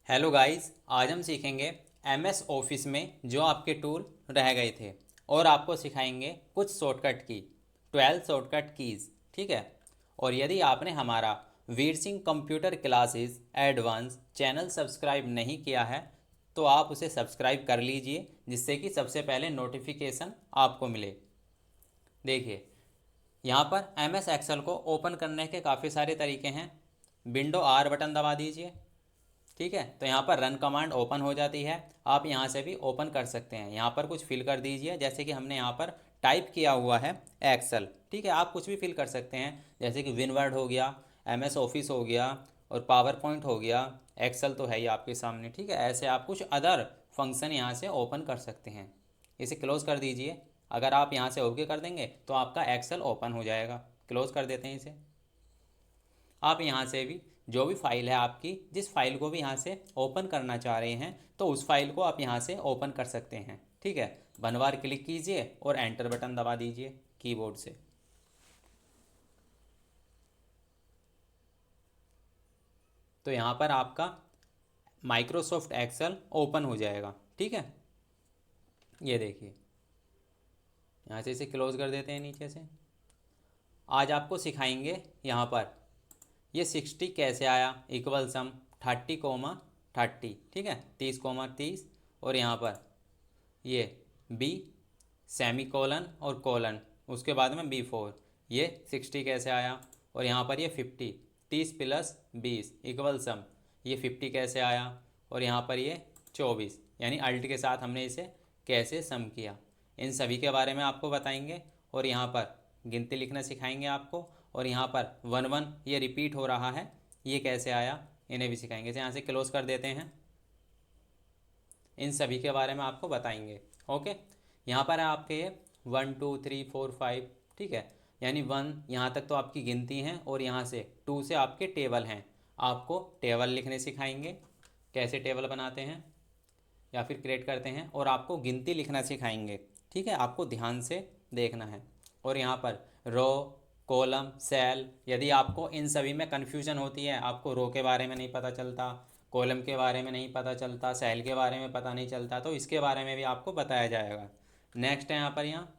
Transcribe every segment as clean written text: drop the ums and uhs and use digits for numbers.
Hello guys, आज हम सीखेंगे एमएस ऑफिस में जो आपके टूल रह गए थे और आपको सिखाएंगे कुछ शॉर्टकट की 12 शॉर्टकट कीज़। ठीक है। और यदि आपने हमारा Veer Singh computer classes advance channel subscribe नहीं किया है तो आप उसे सब्सक्राइब कर लीजिए, जिससे कि सबसे पहले नोटिफिकेशन आपको मिले। देखिए, यहाँ पर एम एस एक्सेल को ओपन करने के काफ़ी सारे तरीके हैं। विंडो आर बटन दबा दीजिए। ठीक है, तो यहाँ पर रन कमांड ओपन हो जाती है। आप यहाँ से भी ओपन कर सकते हैं। यहाँ पर कुछ फिल कर दीजिए, जैसे कि हमने यहाँ पर टाइप किया हुआ है एक्सेल। ठीक है, आप कुछ भी फिल कर सकते हैं, जैसे कि विनवर्ड हो गया, एम एस ऑफिस हो गया और पावर पॉइंट हो गया। एक्सेल तो है ही आपके सामने। ठीक है, ऐसे आप कुछ अदर फंक्शन यहाँ से ओपन कर सकते हैं। इसे क्लोज कर दीजिए। अगर आप यहाँ से ओके कर देंगे तो आपका एक्सेल ओपन हो जाएगा। क्लोज कर देते हैं इसे। आप यहाँ से भी जो भी फाइल है आपकी, जिस फाइल को भी यहाँ से ओपन करना चाह रहे हैं तो उस फाइल को आप यहाँ से ओपन कर सकते हैं। ठीक है, वन बार क्लिक कीजिए और एंटर बटन दबा दीजिए कीबोर्ड से। तो यहाँ पर आपका माइक्रोसॉफ्ट एक्सेल ओपन हो जाएगा। ठीक है, ये देखिए, यहाँ से इसे क्लोज कर देते हैं नीचे से। आज आपको सिखाएंगे यहाँ पर ये 60 कैसे आया, इक्वल सम 30, ठीक है, 30, और यहाँ पर ये बी सेमी कोलन और कोलन, उसके बाद में B4, ये 60 कैसे आया। और यहाँ पर ये 50, 30 + 20 इक्वल सम, ये 50 कैसे आया। और यहाँ पर ये 24, यानी अल्ट के साथ हमने इसे कैसे सम किया, इन सभी के बारे में आपको बताएंगे। और यहाँ पर गिनती लिखना सिखाएंगे आपको। और यहाँ पर 1 1 ये रिपीट हो रहा है, ये कैसे आया, इन्हें भी सिखाएंगे। इसे यहाँ से क्लोज कर देते हैं। इन सभी के बारे में आपको बताएंगे। ओके, यहाँ पर है आपके ये 1 2 3 4 5। ठीक है, यानी 1 यहाँ तक तो आपकी गिनती हैं और यहाँ से 2 से आपके टेबल हैं। आपको टेबल लिखने सिखाएंगे, कैसे टेबल बनाते हैं या फिर क्रिएट करते हैं, और आपको गिनती लिखना सिखाएंगे। ठीक है, आपको ध्यान से देखना है। और यहाँ पर रो, कॉलम, सेल, यदि आपको इन सभी में कन्फ्यूजन होती है, आपको रो के बारे में नहीं पता चलता, कॉलम के बारे में नहीं पता चलता, सेल के बारे में पता नहीं चलता, तो इसके बारे में भी आपको बताया जाएगा। नेक्स्ट है यहाँ पर, यहाँ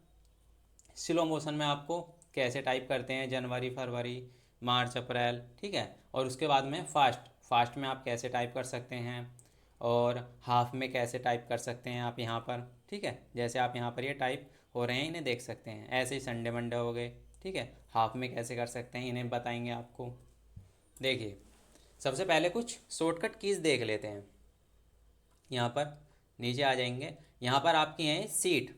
स्लो मोशन में आपको कैसे टाइप करते हैं, जनवरी, फरवरी, मार्च, अप्रैल। ठीक है, और उसके बाद में फास्ट, फास्ट में आप कैसे टाइप कर सकते हैं, और हाफ में कैसे टाइप कर सकते हैं आप यहाँ पर। ठीक है, जैसे आप यहाँ पर ये टाइप हो रहे हैं, इन्हें देख सकते हैं। ऐसे ही संडे मंडे हो गए। ठीक है, हाफ में कैसे कर सकते हैं, इन्हें बताएंगे आपको। देखिए, सबसे पहले कुछ शॉर्टकट कीज़ देख लेते हैं। यहाँ पर नीचे आ जाएंगे। यहाँ पर आपकी हैं सीट,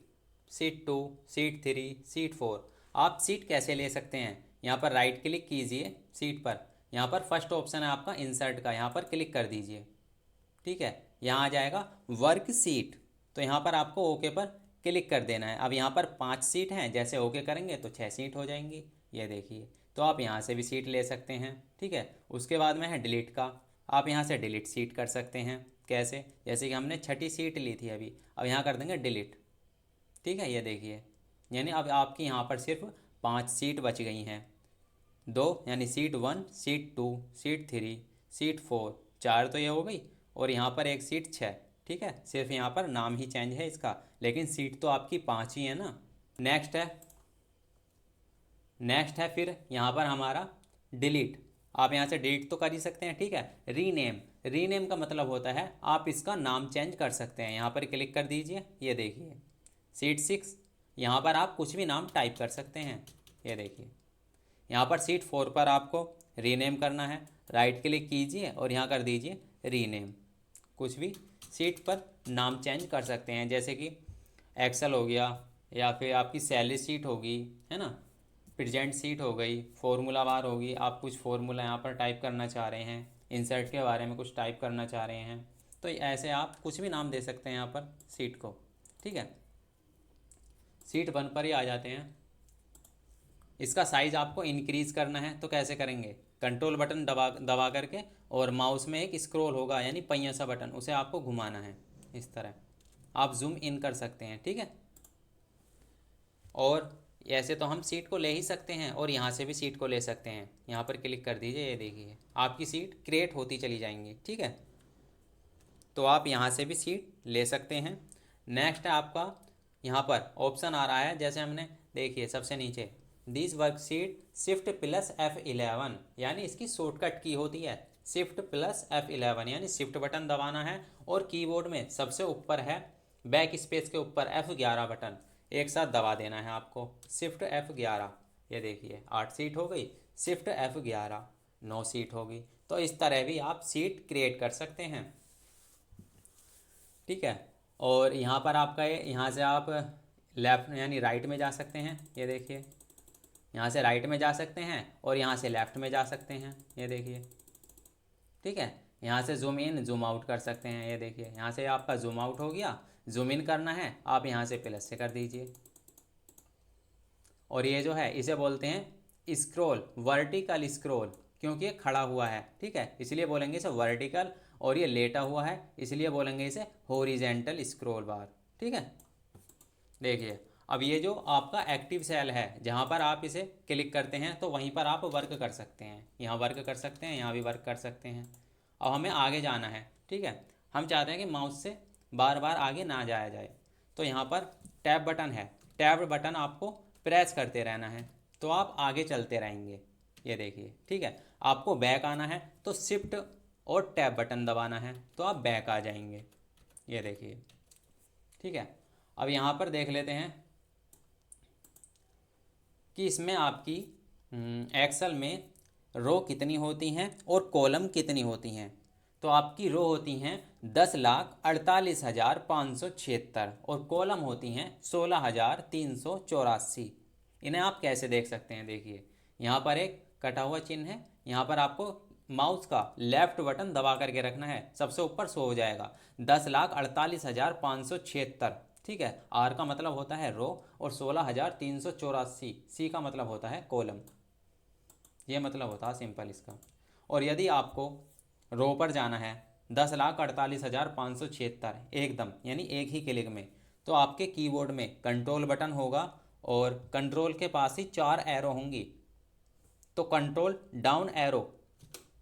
सीट 2, सीट 3, सीट 4। आप सीट कैसे ले सकते हैं, यहाँ पर राइट क्लिक कीजिए सीट पर। यहाँ पर फर्स्ट ऑप्शन है आपका इंसर्ट का, यहाँ पर क्लिक कर दीजिए। ठीक है, यहाँ आ जाएगा वर्क सीट, तो यहाँ पर आपको ओके पर क्लिक कर देना है। अब यहाँ पर 5 सीट हैं, जैसे ओके करेंगे तो 6 सीट हो जाएंगी, ये देखिए। तो आप यहाँ से भी सीट ले सकते हैं। ठीक है, उसके बाद में है डिलीट का, आप यहाँ से डिलीट सीट कर सकते हैं। कैसे, जैसे कि हमने 6ठी सीट ली थी अभी, अब यहाँ कर देंगे डिलीट। ठीक है, ये देखिए, यानी अब आपकी यहाँ पर सिर्फ 5 सीट बच गई हैं। 2 यानी सीट 1, सीट 2, सीट 3, सीट 4, 4 तो ये हो गई। और यहाँ पर एक सीट 6। ठीक है, सिर्फ यहाँ पर नाम ही चेंज है इसका, लेकिन सीट तो आपकी 5 ही है ना। नेक्स्ट है, नेक्स्ट है फिर यहाँ पर हमारा डिलीट। आप यहाँ से डिलीट तो कर ही सकते हैं। ठीक है, रीनेम, रीनेम का मतलब होता है आप इसका नाम चेंज कर सकते हैं। यहाँ पर क्लिक कर दीजिए, ये देखिए सीट 6, यहाँ पर आप कुछ भी नाम टाइप कर सकते हैं। ये देखिए, यहाँ पर सीट 4 पर आपको रीनेम करना है, राइट क्लिक कीजिए और यहाँ कर दीजिए रीनेम। कुछ भी सीट पर नाम चेंज कर सकते हैं, जैसे कि एक्सेल हो गया, या फिर आपकी सैलरी सीट होगी, है ना, प्रेजेंट सीट हो गई, फॉर्मूला बार होगी। आप कुछ फॉर्मूला यहाँ पर टाइप करना चाह रहे हैं, इंसर्ट के बारे में कुछ टाइप करना चाह रहे हैं, तो ऐसे आप कुछ भी नाम दे सकते हैं यहाँ पर सीट को। ठीक है, सीट 1 पर ही आ जाते हैं। इसका साइज़ आपको इंक्रीज़ करना है तो कैसे करेंगे, कंट्रोल बटन दबा दबा करके, और माउस में एक स्क्रॉल होगा यानी पहिया सा बटन, उसे आपको घुमाना है इस तरह, आप जूम इन कर सकते हैं। ठीक है, और ऐसे तो हम सीट को ले ही सकते हैं और यहाँ से भी सीट को ले सकते हैं। यहाँ पर क्लिक कर दीजिए, ये देखिए आपकी सीट क्रिएट होती चली जाएंगी। ठीक है, तो आप यहाँ से भी सीट ले सकते हैं। नेक्स्ट है आपका यहाँ पर ऑप्शन आ रहा है, जैसे हमने देखिए सबसे नीचे this worksheet shift plus F11, यानी इसकी शॉर्टकट की होती है शिफ्ट प्लस F11, यानी शिफ्ट बटन दबाना है और कीबोर्ड में सबसे ऊपर है बैक स्पेस के ऊपर F11 बटन एक साथ दबा देना है आपको। शिफ्ट F11, ये देखिए 8 सीट हो गई, शिफ्ट F11 9 सीट होगी। तो इस तरह भी आप सीट क्रिएट कर सकते हैं, ठीक है। और यहाँ पर आपका यहाँ से आप लेफ्ट यानी राइट में जा सकते हैं, ये देखिए यहाँ से राइट में जा सकते हैं और यहाँ से लेफ़्ट में जा सकते हैं, ये देखिए, ठीक है। यहाँ से जूम इन जूम आउट कर सकते हैं, ये देखिए यहाँ से आपका जूम आउट हो गया। जूम इन करना है आप यहाँ से प्लस से कर दीजिए। और ये जो है इसे बोलते हैं स्क्रॉल, वर्टिकल स्क्रॉल, क्योंकि ये खड़ा हुआ है, ठीक है, इसलिए बोलेंगे इसे वर्टिकल। और ये लेटा हुआ है इसलिए बोलेंगे इसे हॉरिजेंटल स्क्रॉल बार, ठीक है। देखिए अब ये जो आपका एक्टिव सेल है जहाँ पर आप इसे क्लिक करते हैं तो वहीं पर आप वर्क कर सकते हैं, यहाँ वर्क कर सकते हैं, यहाँ भी वर्क कर सकते हैं। अब हमें आगे जाना है, ठीक है। हम चाहते हैं कि माउस से बार बार आगे ना जाया जाए, तो यहाँ पर टैब बटन है, टैब बटन आपको प्रेस करते रहना है तो आप आगे चलते रहेंगे, ये देखिए, ठीक है। आपको बैक आना है तो शिफ्ट और टैब बटन दबाना है तो आप बैक आ जाएंगे, ये देखिए, ठीक है। अब यहाँ पर देख लेते हैं कि इसमें आपकी एक्सेल में रो कितनी होती हैं और कॉलम कितनी होती हैं। तो आपकी रो होती हैं 10,48,576 और कॉलम होती हैं 16,384। इन्हें आप कैसे देख सकते हैं, देखिए यहाँ पर एक कटा हुआ चिन्ह है, यहाँ पर आपको माउस का लेफ्ट बटन दबा करके रखना है, सबसे ऊपर शो हो जाएगा 10,48,576, ठीक है। आर का मतलब होता है रो और 16,384 सी का मतलब होता है कॉलम, ये मतलब होता है सिंपल इसका। और यदि आपको रो पर जाना है 10,48,576 एकदम यानी एक ही क्लिक में, तो आपके कीबोर्ड में कंट्रोल बटन होगा और कंट्रोल के पास ही 4 एरो होंगी, तो कंट्रोल डाउन एरो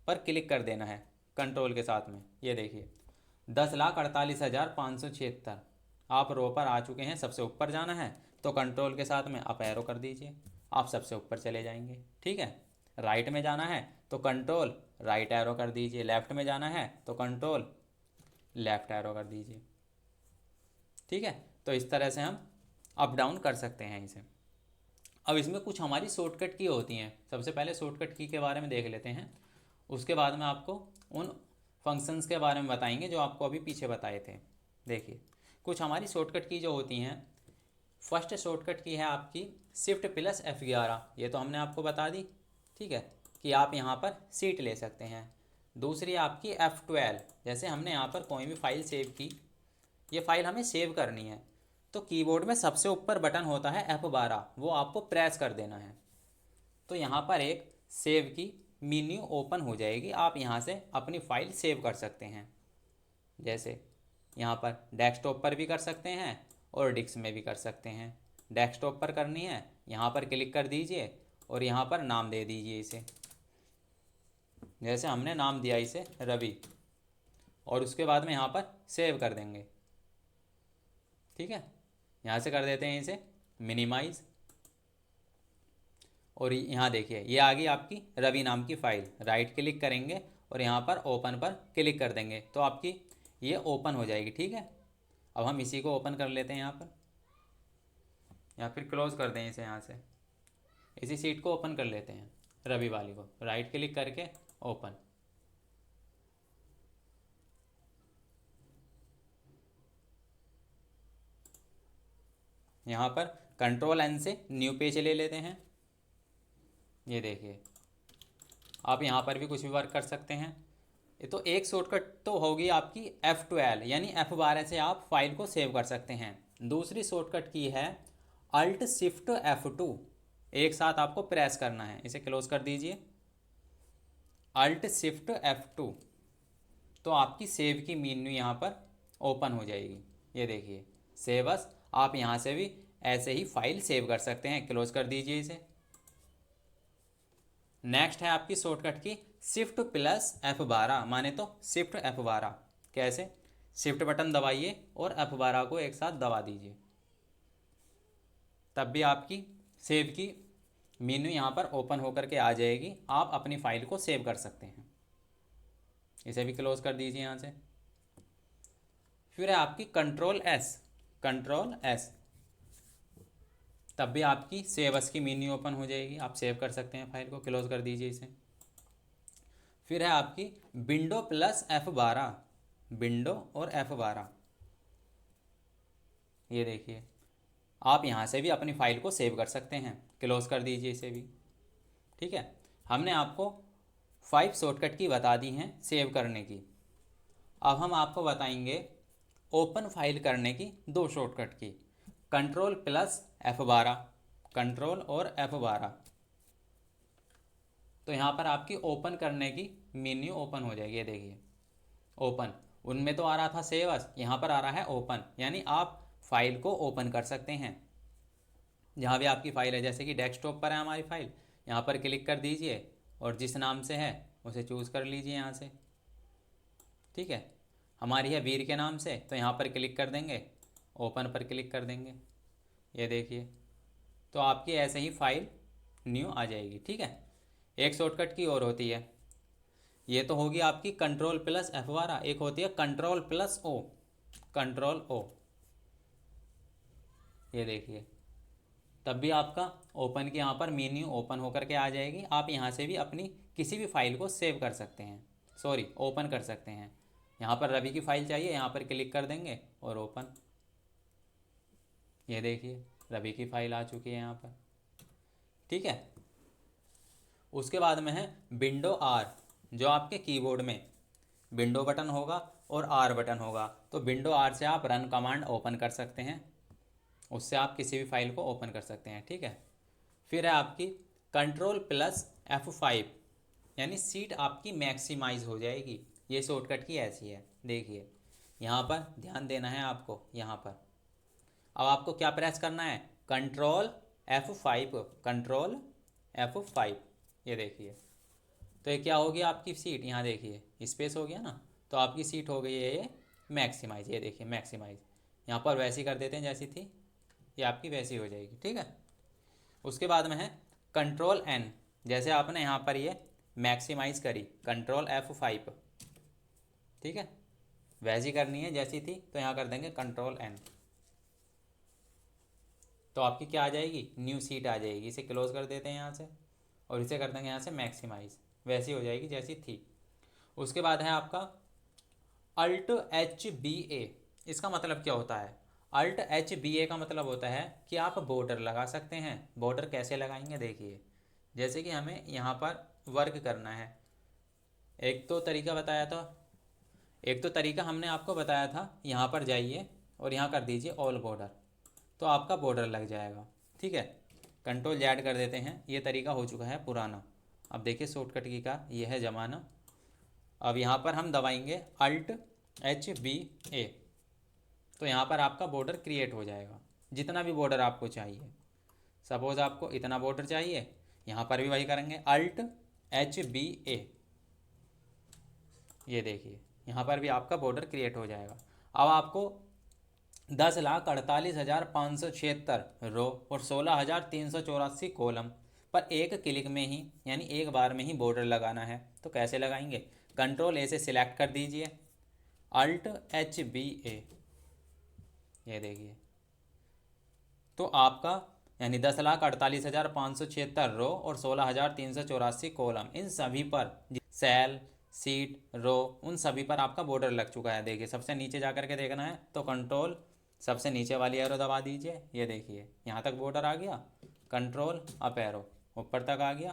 पर क्लिक कर देना है कंट्रोल के साथ में, ये देखिए 10,48,576 आप रो पर आ चुके हैं। सबसे ऊपर जाना है तो कंट्रोल के साथ में अप एरो कर दीजिए, आप सबसे ऊपर चले जाएंगे, ठीक है। राइट में जाना है तो कंट्रोल राइट एरो कर दीजिए, लेफ़्ट में जाना है तो कंट्रोल लेफ़्ट एरो कर दीजिए, ठीक है। तो इस तरह से हम अप डाउन कर सकते हैं इसे। अब इसमें कुछ हमारी शॉर्टकट की होती हैं, सबसे पहले शॉर्टकट की के बारे में देख लेते हैं, उसके बाद में आपको उन फंक्शंस के बारे में बताएंगे जो आपको अभी पीछे बताए थे। देखिए कुछ हमारी शॉर्टकट की जो होती हैं, फर्स्ट शॉर्टकट की है आपकी शिफ्ट प्लस F11, ये तो हमने आपको बता दी, ठीक है, कि आप यहाँ पर सीट ले सकते हैं। दूसरी आपकी F12, जैसे हमने यहाँ पर कोई भी फाइल सेव की, ये फाइल हमें सेव करनी है तो कीबोर्ड में सबसे ऊपर बटन होता है F12, वो आपको प्रेस कर देना है तो यहाँ पर एक सेव की मेन्यू ओपन हो जाएगी, आप यहाँ से अपनी फ़ाइल सेव कर सकते हैं। जैसे यहाँ पर डेस्कटॉप पर भी कर सकते हैं और डिस्क में भी कर सकते हैं। डेस्कटॉप पर करनी है, यहाँ पर क्लिक कर दीजिए और यहाँ पर नाम दे दीजिए इसे, जैसे हमने नाम दिया इसे रवि, और उसके बाद में यहाँ पर सेव कर देंगे, ठीक है। यहाँ से कर देते हैं इसे मिनिमाइज़ और यहाँ देखिए ये आ गई आपकी रवि नाम की फ़ाइल। राइट क्लिक करेंगे और यहाँ पर ओपन पर क्लिक कर देंगे तो आपकी ये ओपन हो जाएगी, ठीक है। अब हम इसी को ओपन कर लेते हैं यहाँ पर, या फिर क्लोज़ कर दें इसे, यहाँ से इसी सीट को ओपन कर लेते हैं रवि वाली को, राइट क्लिक करके ओपन। यहाँ पर कंट्रोल एन से न्यू पेज ले लेते हैं, ये देखिए आप यहाँ पर भी कुछ भी वर्क कर सकते हैं। ये तो एक शॉर्टकट तो होगी आपकी F12 यानी F12 से आप फाइल को सेव कर सकते हैं। दूसरी शॉर्टकट की है अल्ट शिफ्ट F2, एक साथ आपको प्रेस करना है, इसे क्लोज कर दीजिए अल्ट शिफ्ट F2, तो आपकी सेव की मेन्यू यहाँ पर ओपन हो जाएगी, ये देखिए सेव अस। आप यहाँ से भी ऐसे ही फाइल सेव कर सकते हैं, क्लोज कर दीजिए इसे। नेक्स्ट है आपकी शॉर्टकट की शिफ्ट प्लस F12, माने तो शिफ्ट F12 कैसे, शिफ्ट बटन दबाइए और F12 को एक साथ दबा दीजिए, तब भी आपकी सेव की मेन्यू यहाँ पर ओपन होकर के आ जाएगी। आप अपनी फाइल को सेव कर सकते हैं। इसे भी क्लोज कर दीजिए यहाँ से। फिर है आपकी कंट्रोल एस, तब भी आपकी सेव एस की मेन्यू ओपन हो जाएगी। आप सेव कर सकते हैं फाइल को, क्लोज कर दीजिए इसे। फिर है आपकी विंडो प्लस F12, विंडो और F12, ये देखिए आप यहाँ से भी अपनी फाइल को सेव कर सकते हैं। क्लोज कर दीजिए इसे भी। ठीक है, हमने आपको 5 शॉर्टकट की बता दी हैं सेव करने की। अब हम आपको बताएंगे ओपन फाइल करने की 2 शॉर्टकट की, कंट्रोल प्लस F12, कंट्रोल और F12। तो यहाँ पर आपकी ओपन करने की मेन्यू ओपन हो जाएगी। ये देखिए ओपन, उनमें तो आ रहा था सेव एस, यहाँ पर आ रहा है ओपन, यानी आप फाइल को ओपन कर सकते हैं जहाँ भी आपकी फ़ाइल है। जैसे कि डेस्कटॉप पर है हमारी फ़ाइल, यहाँ पर क्लिक कर दीजिए और जिस नाम से है उसे चूज़ कर लीजिए यहाँ से। ठीक है, हमारी है वीर के नाम से, तो यहाँ पर क्लिक कर देंगे, ओपन पर क्लिक कर देंगे। ये देखिए, तो आपकी ऐसे ही फ़ाइल न्यू आ जाएगी। ठीक है, एक शॉर्टकट की और होती है, ये तो होगी आपकी कंट्रोल प्लस F12, एक होती है control plus O, control O। ये देखिए, तब भी आपका ओपन के यहाँ पर मेन्यू ओपन होकर के आ जाएगी। आप यहाँ से भी अपनी किसी भी फाइल को सेव कर सकते हैं, सॉरी ओपन कर सकते हैं। यहाँ पर रवि की फ़ाइल चाहिए, यहाँ पर क्लिक कर देंगे और ओपन। ये देखिए रवि की फ़ाइल आ चुकी है यहाँ पर। ठीक है, उसके बाद में है विंडो R, जो आपके कीबोर्ड में विंडो बटन होगा और R बटन होगा। तो विंडो R से आप रन कमांड ओपन कर सकते हैं, उससे आप किसी भी फाइल को ओपन कर सकते हैं। ठीक है, फिर है आपकी कंट्रोल प्लस F5, यानी सीट आपकी मैक्सिमाइज हो जाएगी। ये शॉर्टकट की ऐसी है, देखिए यहाँ पर ध्यान देना है आपको। यहाँ पर अब आपको क्या प्रेस करना है, कंट्रोल F5, कंट्रोल F5। ये देखिए, तो ये क्या हो गया आपकी सीट, यहाँ देखिए स्पेस हो गया ना, तो आपकी सीट हो गई है ये मैक्सिमाइज। ये देखिए मैक्सिमाइज, यहाँ पर वैसी कर देते हैं जैसी थी, ये आपकी वैसी हो जाएगी। ठीक है, उसके बाद में है कंट्रोल N, जैसे आपने यहाँ पर ये मैक्सिमाइज करी कंट्रोल F5। ठीक है, वैसी करनी है जैसी थी, तो यहाँ कर देंगे कंट्रोल N, तो आपकी क्या आ जाएगी, न्यू सीट आ जाएगी। इसे क्लोज कर देते हैं यहाँ से और इसे कर देंगे यहाँ से मैक्सिमाइज, वैसी हो जाएगी जैसी थी। उसके बाद है आपका Alt+HBA, इसका मतलब क्या होता है, Alt+HBA का मतलब होता है कि आप बॉर्डर लगा सकते हैं। बॉर्डर कैसे लगाएंगे, देखिए जैसे कि हमें यहाँ पर वर्क करना है, एक तो तरीका बताया था, एक तो तरीका हमने आपको बताया था, यहाँ पर जाइए और यहाँ कर दीजिए ऑल बॉर्डर, तो आपका बॉर्डर लग जाएगा। ठीक है, कंट्रोल Z कर देते हैं, ये तरीका हो चुका है पुराना। अब देखिए शॉर्टकट की का ये है ज़माना। अब यहाँ पर हम दबाएंगे Alt+HBA, तो यहाँ पर आपका बॉर्डर क्रिएट हो जाएगा, जितना भी बॉर्डर आपको चाहिए। सपोज़ आपको इतना बॉर्डर चाहिए, यहाँ पर भी वही करेंगे Alt+HBA। ये देखिए यहाँ पर भी आपका बॉर्डर क्रिएट हो जाएगा। अब आपको 10,48,576 रो और 16,384 कॉलम पर एक क्लिक में ही, यानी एक बार में ही बॉर्डर लगाना है। तो कैसे लगाएंगे, कंट्रोल A से सिलेक्ट कर दीजिए, Alt+HBA। ये देखिए, तो आपका यानी 10,48,576 रो और 16,384 कॉलम, इन सभी पर सेल, सीट, रो, उन सभी पर आपका बॉर्डर लग चुका है। देखिए सबसे नीचे जा करके देखना है, तो कंट्रोल सबसे नीचे वाली एरो दबा दीजिए। ये देखिए यहाँ तक बॉर्डर आ गया, कंट्रोल अप एरो ऊपर तक आ गया,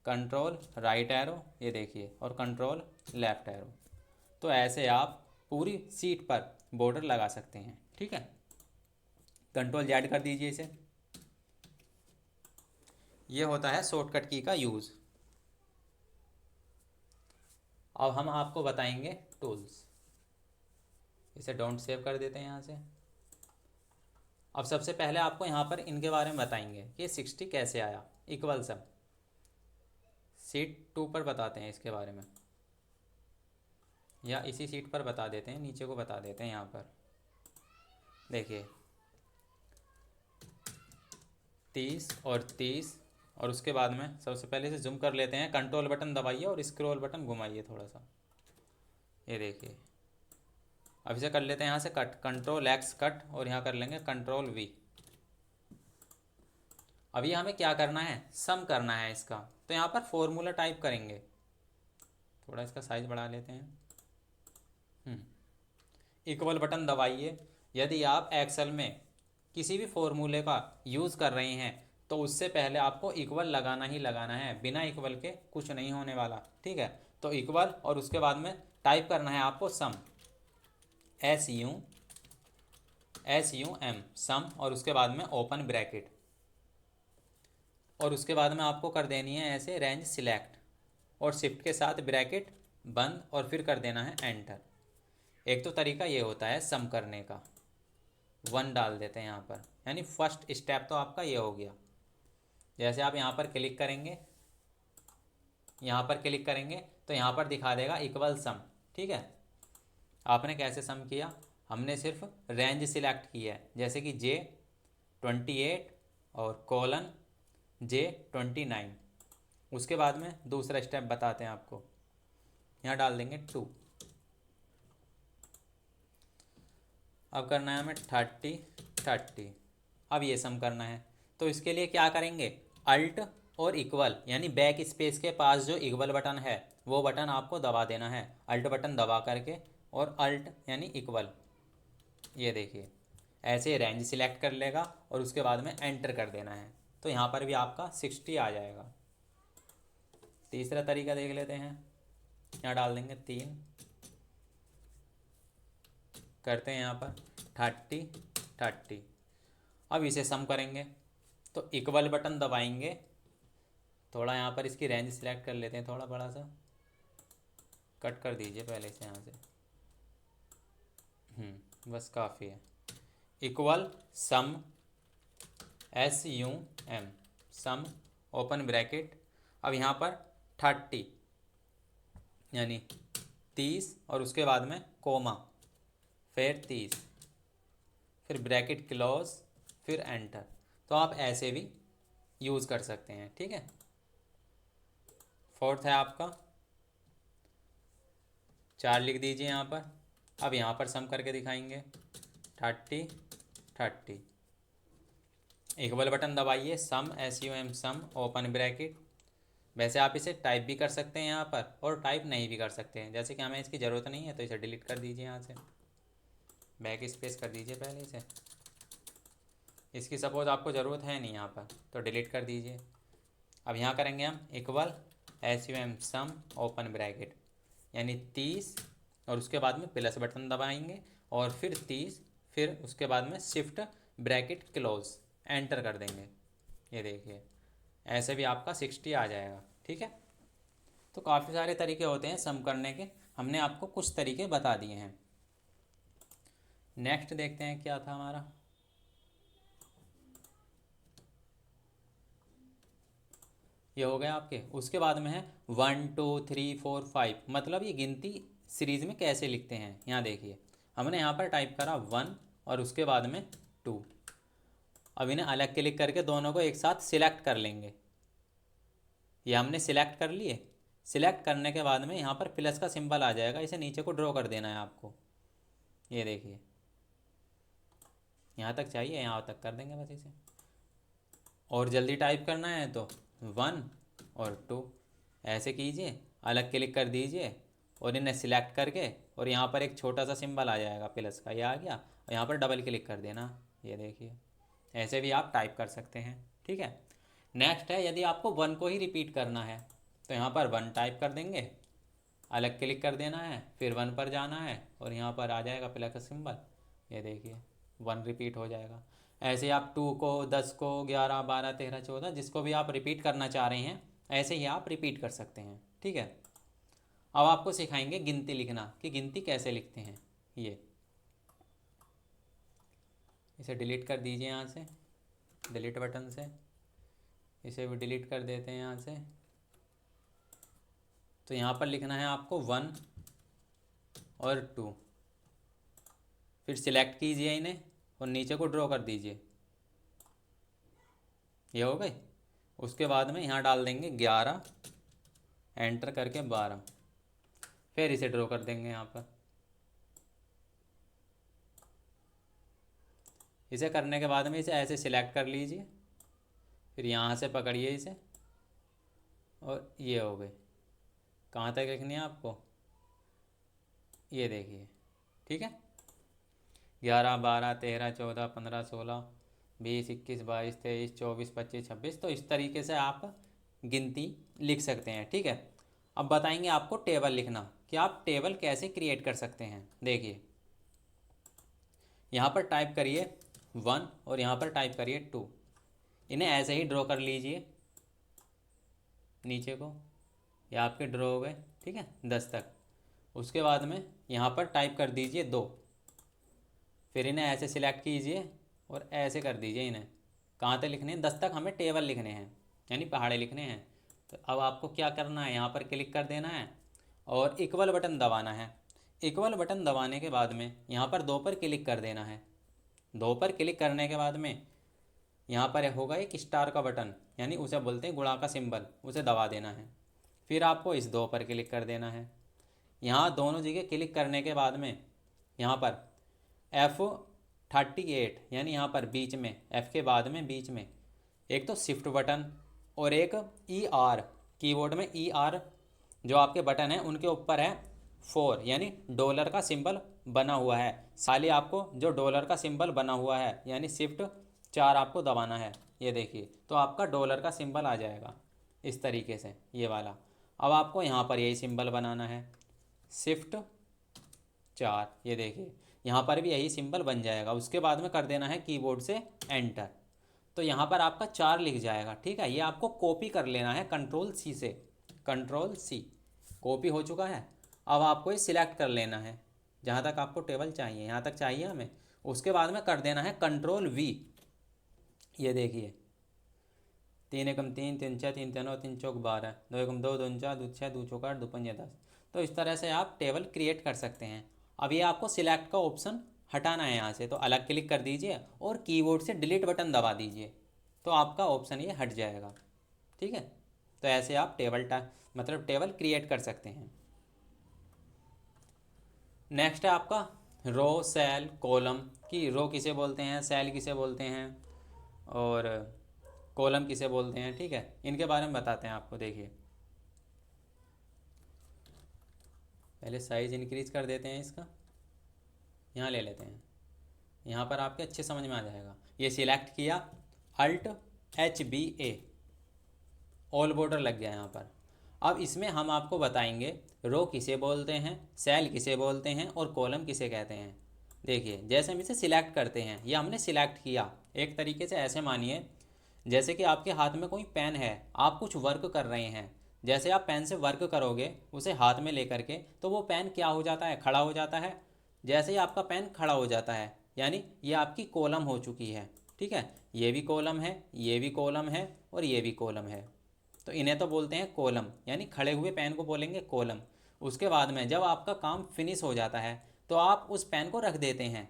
कंट्रोल राइट एरो, ये देखिए, और कंट्रोल लेफ्ट एरो। तो ऐसे आप पूरी सीट पर बॉर्डर लगा सकते हैं। ठीक है, कंट्रोल Z कर दीजिए इसे। ये होता है शॉर्टकट की का यूज़। अब हम आपको बताएंगे टूल्स, इसे डोंट सेव कर देते हैं यहाँ से। अब सबसे पहले आपको यहाँ पर इनके बारे में बताएंगे कि 60 कैसे आया, इक्वल सम। शीट 2 पर बताते हैं इसके बारे में। या इसी सीट पर बता देते हैं, नीचे को बता देते हैं। यहाँ पर देखिए 30 और 30, और उसके बाद में सबसे पहले से जूम कर लेते हैं, कंट्रोल बटन दबाइए और स्क्रॉल बटन घुमाइए थोड़ा सा। ये देखिए अब इसे कर लेते हैं यहाँ से कट, कंट्रोल एक्स कट, और यहाँ कर लेंगे कंट्रोल वी। अभी हमें क्या करना है, सम करना है इसका। तो यहाँ पर फॉर्मूला टाइप करेंगे, थोड़ा इसका साइज बढ़ा लेते हैं। इक्वल बटन दबाइए। यदि आप एक्सेल में किसी भी फॉर्मूले का यूज़ कर रहे हैं तो उससे पहले आपको इक्वल लगाना ही लगाना है, बिना इक्वल के कुछ नहीं होने वाला, ठीक है। तो इक्वल और उसके बाद में टाइप करना है आपको सम, SUM सम, और उसके बाद में ओपन ब्रैकेट, और उसके बाद में आपको कर देनी है ऐसे रेंज सिलेक्ट, और शिफ्ट के साथ ब्रैकेट बंद, और फिर कर देना है एंटर। एक तो तरीका ये होता है सम करने का, 1 डाल देते हैं यहाँ पर, यानी फर्स्ट स्टेप तो आपका ये हो गया। जैसे आप यहाँ पर क्लिक करेंगे, यहाँ पर क्लिक करेंगे तो यहाँ पर दिखा देगा इक्वल सम, ठीक है। आपने कैसे सम किया, हमने सिर्फ रेंज सिलेक्ट की है, जैसे कि J28 और कोलन J29। उसके बाद में दूसरा स्टेप बताते हैं आपको, यहाँ डाल देंगे 2। अब करना है हमें 30। अब ये सम करना है, तो इसके लिए क्या करेंगे, अल्ट और इक्वल, यानी बैक स्पेस के पास जो इक्वल बटन है वो बटन आपको दबा देना है, अल्ट बटन दबा करके, और अल्ट यानी इक्वल। ये देखिए ऐसे रेंज सिलेक्ट कर लेगा और उसके बाद में एंटर कर देना है, तो यहाँ पर भी आपका 60 आ जाएगा। तीसरा तरीका देख लेते हैं, यहाँ डाल देंगे 3, करते हैं यहाँ पर 30। अब इसे सम करेंगे तो इक्वल बटन दबाएंगे, थोड़ा यहाँ पर इसकी रेंज सिलेक्ट कर लेते हैं, थोड़ा बड़ा सा कट कर दीजिए पहले से यहाँ से, बस काफ़ी है। इक्वल सम SUM सम ओपन ब्रैकेट, अब यहाँ पर 30 यानी 30, और उसके बाद में कोमा, फिर 30, फिर ब्रैकेट क्लोज, फिर एंटर। तो आप ऐसे भी यूज़ कर सकते हैं, ठीक है। फोर्थ है आपका 4 लिख दीजिए यहाँ पर। अब यहाँ पर सम करके दिखाएंगे 30। इक्वल बटन दबाइए, सम SUM सम ओपन ब्रैकेट। वैसे आप इसे टाइप भी कर सकते हैं यहाँ पर, और टाइप नहीं भी कर सकते हैं, जैसे कि हमें इसकी ज़रूरत नहीं है तो इसे डिलीट कर दीजिए यहाँ से, बैक स्पेस कर दीजिए पहले इसे। इसकी सपोज आपको ज़रूरत है नहीं यहाँ पर, तो डिलीट कर दीजिए। अब यहाँ करेंगे हम इक्वल SUM सम ओपन ब्रैकेट, यानी 30, और उसके बाद में प्लस बटन दबाएंगे, और फिर 30, फिर उसके बाद में शिफ्ट ब्रैकेट क्लोज, एंटर कर देंगे। ये देखिए ऐसे भी आपका 60 आ जाएगा, ठीक है। तो काफ़ी सारे तरीके होते हैं सम करने के, हमने आपको कुछ तरीके बता दिए हैं। नेक्स्ट देखते हैं क्या था हमारा, ये हो गया आपके। उसके बाद में है 1 2 3 4 5, मतलब ये गिनती सीरीज़ में कैसे लिखते हैं। यहाँ देखिए हमने यहाँ पर टाइप करा 1 और उसके बाद में 2। अब इन्हें अलग क्लिक करके दोनों को एक साथ सिलेक्ट कर लेंगे। ये हमने सिलेक्ट कर लिए। सिलेक्ट करने के बाद में यहाँ पर प्लस का सिंबल आ जाएगा, इसे नीचे को ड्रॉ कर देना है आपको। ये देखिए यहाँ तक चाहिए, यहाँ तक कर देंगे बस इसे। और जल्दी टाइप करना है तो 1 और 2 ऐसे कीजिए, अलग क्लिक कर दीजिए और इन्हें सिलेक्ट करके, और यहाँ पर एक छोटा सा सिंबल आ जाएगा प्लस का, ये आ गया, और यहाँ पर डबल क्लिक कर देना। ये देखिए ऐसे भी आप टाइप कर सकते हैं, ठीक है। नेक्स्ट है, यदि आपको 1 को ही रिपीट करना है तो यहाँ पर 1 टाइप कर देंगे, अलग क्लिक कर देना है, फिर 1 पर जाना है और यहाँ पर आ जाएगा प्लस का सिंबल। ये देखिए 1 रिपीट हो जाएगा। ऐसे आप 2 को, 10 को, 11 12 13 14 जिसको भी आप रिपीट करना चाह रहे हैं ऐसे ही आप रिपीट कर सकते हैं, ठीक है। अब आपको सिखाएंगे गिनती लिखना, कि गिनती कैसे लिखते हैं। ये इसे डिलीट कर दीजिए यहाँ से, डिलीट बटन से, इसे भी डिलीट कर देते हैं यहाँ से। तो यहाँ पर लिखना है आपको 1 और 2। फिर सिलेक्ट कीजिए इन्हें और नीचे को ड्रॉ कर दीजिए। ये हो गए। उसके बाद में यहाँ डाल देंगे 11, एंटर करके 12, फिर इसे ड्रॉ कर देंगे यहाँ पर। इसे करने के बाद में इसे ऐसे सिलेक्ट कर लीजिए, फिर यहाँ से पकड़िए इसे और ये हो गए। कहाँ तक लिखनी है आपको, ये देखिए, ठीक है। 11, 12, 13, 14, 15, 16, 20, 21, 22, 23, 24, 25, 26। तो इस तरीके से आप गिनती लिख सकते हैं, ठीक है। अब बताएंगे आपको टेबल लिखना कि आप टेबल कैसे क्रिएट कर सकते हैं। देखिए यहाँ पर टाइप करिए 1 और यहाँ पर टाइप करिए 2। इन्हें ऐसे ही ड्रॉ कर लीजिए नीचे को, ये आपके ड्रॉ हो गए, ठीक है, 10 तक। उसके बाद में यहाँ पर टाइप कर दीजिए 2, फिर इन्हें ऐसे सिलेक्ट कीजिए और ऐसे कर दीजिए इन्हें। कहाँ तक लिखने हैं, 10 तक हमें टेबल लिखने हैं, यानी पहाड़े लिखने हैं। तो अब आपको क्या करना है, यहाँ पर क्लिक कर देना है और इक्वल बटन दबाना है। इक्वल बटन दबाने के बाद में यहाँ पर 2 पर क्लिक कर देना है। 2 पर क्लिक करने के बाद में यहाँ पर होगा एक स्टार का बटन, यानी उसे बोलते हैं गुणा का सिंबल, उसे दबा देना है। फिर आपको इस 2 पर क्लिक कर देना है। यहाँ दोनों जगह क्लिक करने के बाद में यहाँ पर F38, यानी यहाँ पर बीच में F के बाद में बीच में एक तो शिफ्ट बटन और एक ER, कीबोर्ड में ER जो आपके बटन है उनके ऊपर है 4, यानी डॉलर का सिंबल बना हुआ है। साली आपको जो डॉलर का सिंबल बना हुआ है यानी शिफ्ट 4 आपको दबाना है। ये देखिए, तो आपका डॉलर का सिंबल आ जाएगा इस तरीके से, ये वाला। अब आपको यहाँ पर यही सिंबल बनाना है, शिफ्ट 4। ये देखिए यहाँ पर भी यही सिंबल बन जाएगा। उसके बाद में कर देना है कीबोर्ड से एंटर, तो यहाँ पर आपका 4 लिख जाएगा, ठीक है। ये आपको कॉपी कर लेना है कंट्रोल-C से, कंट्रोल-C, कॉपी हो चुका है। अब आपको ये सिलेक्ट कर लेना है जहाँ तक आपको टेबल चाहिए, यहाँ तक चाहिए हमें। उसके बाद में कर देना है कंट्रोल-V। ये देखिए 3 एकम 3, 3 6, 3 3 3 चौक 12, 2 एकम 2, 2 4, 2 6, 2 चौक 8, 2 5 10। तो इस तरह से आप टेबल क्रिएट कर सकते हैं। अब ये आपको सिलेक्ट का ऑप्शन हटाना है यहाँ से, तो अलग क्लिक कर दीजिए और कीबोर्ड से डिलीट बटन दबा दीजिए, तो आपका ऑप्शन ये हट जाएगा, ठीक है। तो ऐसे आप टेबल क्रिएट कर सकते हैं। नेक्स्ट है आपका रो, सेल, कॉलम। की रो किसे बोलते हैं, सेल किसे बोलते हैं और कॉलम किसे बोलते हैं, ठीक है। इनके बारे में बताते हैं आपको। देखिए पहले साइज़ इंक्रीज कर देते हैं इसका, यहाँ ले लेते हैं, यहाँ पर आपके अच्छे समझ में आ जाएगा। ये सिलेक्ट किया, Alt+HBA, ऑल बॉर्डर लग गया यहाँ पर। अब इसमें हम आपको बताएंगे रो किसे बोलते हैं, सेल किसे बोलते हैं और कॉलम किसे कहते हैं। देखिए जैसे हम इसे सिलेक्ट करते हैं, ये हमने सिलेक्ट किया एक तरीके से, ऐसे मानिए जैसे कि आपके हाथ में कोई पेन है, आप कुछ वर्क कर रहे हैं। जैसे आप पेन से वर्क करोगे उसे हाथ में लेकर के, तो वो पेन क्या हो जाता है, खड़ा हो जाता है। जैसे ही आपका पेन खड़ा हो जाता है यानी ये आपकी कॉलम हो चुकी है, ठीक है। ये भी कॉलम है, ये भी कॉलम है और ये भी कॉलम है, तो इन्हें तो बोलते हैं कॉलम, यानी खड़े हुए पेन को बोलेंगे कॉलम। उसके बाद में जब आपका काम फिनिश हो जाता है तो आप उस पेन को रख देते हैं,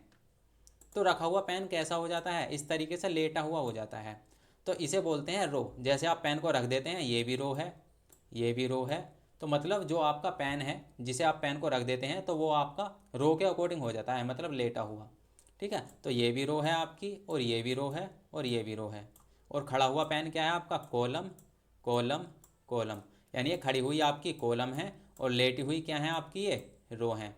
तो रखा हुआ पेन कैसा हो जाता है, इस तरीके से लेटा हुआ हो जाता है, तो इसे बोलते हैं रो। जैसे आप पेन को रख देते हैं, ये भी रो है, ये भी रो है, तो मतलब जो आपका पेन है जिसे आप पेन को रख देते हैं तो वो आपका रो के अकॉर्डिंग हो जाता है, मतलब लेटा हुआ, ठीक है। तो ये भी रो है आपकी और ये भी रो है और ये भी रो है। और खड़ा हुआ पेन क्या है आपका, कॉलम, कॉलम, कॉलम, यानी ये खड़ी हुई आपकी कॉलम है और लेटी हुई क्या है आपकी, ये रो है।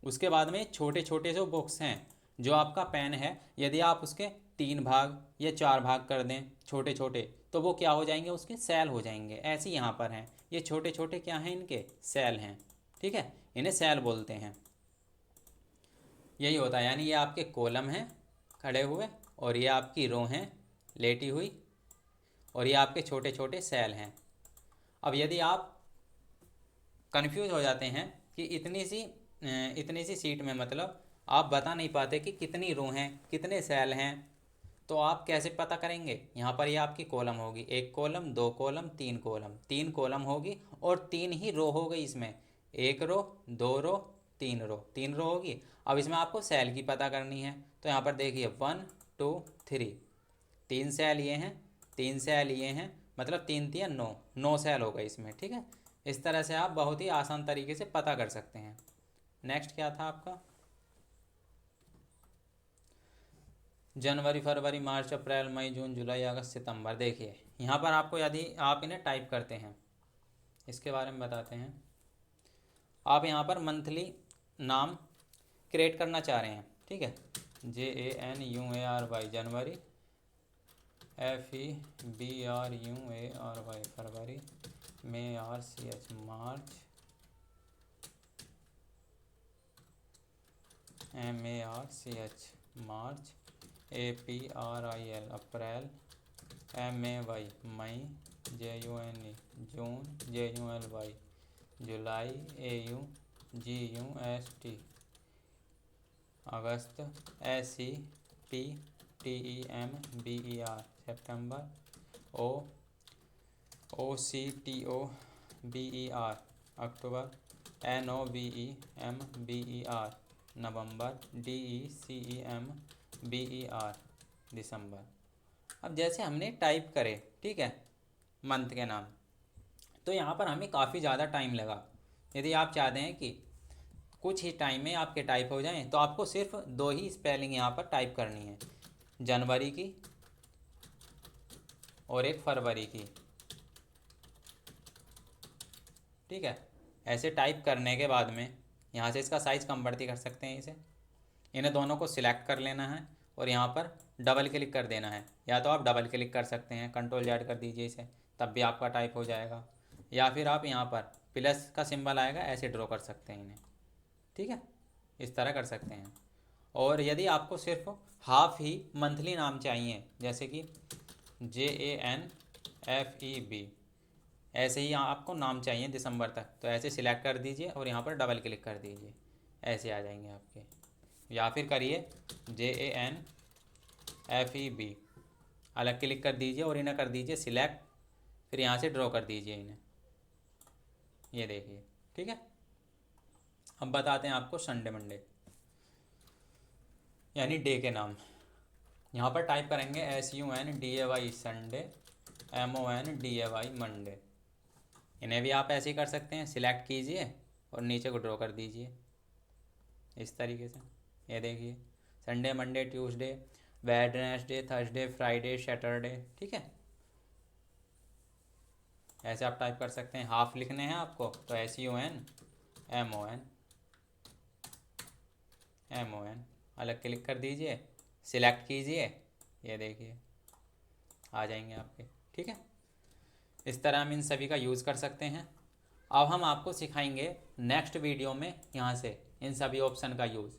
उसके बाद में छोटे छोटे जो बॉक्स हैं, जो आपका पेन है, यदि आप उसके 3 भाग या 4 भाग कर दें छोटे छोटे, तो वो क्या हो जाएंगे, उसके सेल हो जाएंगे। ऐसे ही यहाँ पर हैं, ये छोटे छोटे क्या हैं, इनके सेल हैं, ठीक है, इन्हें सेल बोलते हैं। यही होता है, यानी ये आपके कॉलम हैं खड़े हुए और ये आपकी रो हैं लेटी हुई और ये आपके छोटे छोटे सेल हैं। अब यदि आप कंफ्यूज हो जाते हैं कि इतनी सी सीट में मतलब आप बता नहीं पाते कि कितनी रो हैं कितने सेल हैं, तो आप कैसे पता करेंगे। यहाँ पर ये आपकी कॉलम होगी, 1 कॉलम, 2 कॉलम, 3 कॉलम, 3 कॉलम होगी और 3 ही रो हो गई इसमें, 1 रो, 2 रो, तीन रो होगी। अब इसमें आपको सेल की पता करनी है, तो यहाँ पर देखिए 1 2 3, 3 सेल ये हैं, 3 सेल ये हैं, मतलब 3 3 9, 9 सेल हो गए इसमें। ठीक है, इस तरह से आप बहुत ही आसान तरीके से पता कर सकते हैं। नेक्स्ट क्या था आपका? जनवरी फरवरी मार्च अप्रैल मई जून जुलाई अगस्त सितंबर। देखिए यहाँ पर आपको, यदि आप इन्हें टाइप करते हैं, इसके बारे में बताते हैं। आप यहाँ पर मंथली नाम क्रिएट करना चाह रहे हैं, ठीक है। JANUARY जनवरी, FEBRUARY फरवरी, MARCH मार्च, MARCH मार्च, APRIL अप्रैल, MAY मई, JUNE जून, JULY जुलाई, AUGUST अगस्त, SEPTEMBER सितंबर, OCTOBER अक्टूबर, NOVEMBER नवंबर, DECEMBER दिसंबर। अब जैसे हमने टाइप करे, ठीक है, मंथ के नाम, तो यहाँ पर हमें काफ़ी ज़्यादा टाइम लगा। यदि आप चाहते हैं कि कुछ ही टाइम में आपके टाइप हो जाएं, तो आपको सिर्फ 2 ही स्पेलिंग यहाँ पर टाइप करनी है, जनवरी की और एक फरवरी की। ठीक है, ऐसे टाइप करने के बाद में यहाँ से इसका साइज़ कम बढ़ती कर सकते हैं इसे। इन्हें दोनों को सिलेक्ट कर लेना है और यहाँ पर डबल क्लिक कर देना है, या तो आप डबल क्लिक कर सकते हैं, CTRL Z कर दीजिए इसे, तब भी आपका टाइप हो जाएगा। या फिर आप यहाँ पर प्लस का सिंबल आएगा, ऐसे ड्रॉ कर सकते हैं इन्हें। ठीक है, इस तरह कर सकते हैं। और यदि आपको सिर्फ हाफ ही मंथली नाम चाहिए, जैसे कि JANFEB, ऐसे ही आपको नाम चाहिए दिसंबर तक, तो ऐसे सिलेक्ट कर दीजिए और यहाँ पर डबल क्लिक कर दीजिए, ऐसे आ जाएंगे आपके। या फिर करिए JANFEB, अलग क्लिक कर दीजिए और इन्हें कर दीजिए सिलेक्ट, फिर यहाँ से ड्रॉ कर दीजिए इन्हें, ये देखिए। ठीक है, अब बताते हैं आपको संडे मंडे यानी डे के नाम। यहाँ पर टाइप करेंगे SUNDAY संडे, MONDAY मंडे। इन्हें भी आप ऐसे ही कर सकते हैं, सिलेक्ट कीजिए और नीचे को ड्रॉ कर दीजिए इस तरीके से। ये देखिए, Sunday Monday Tuesday Wednesday Thursday Friday Saturday. ठीक है, ऐसे आप टाइप कर सकते हैं। हाफ लिखने हैं आपको तो SUNMON अलग क्लिक कर दीजिए, सिलेक्ट कीजिए, ये देखिए आ जाएंगे आपके। ठीक है, इस तरह हम इन सभी का यूज़ कर सकते हैं। अब हम आपको सिखाएंगे नेक्स्ट वीडियो में यहाँ से इन सभी ऑप्शन का यूज़।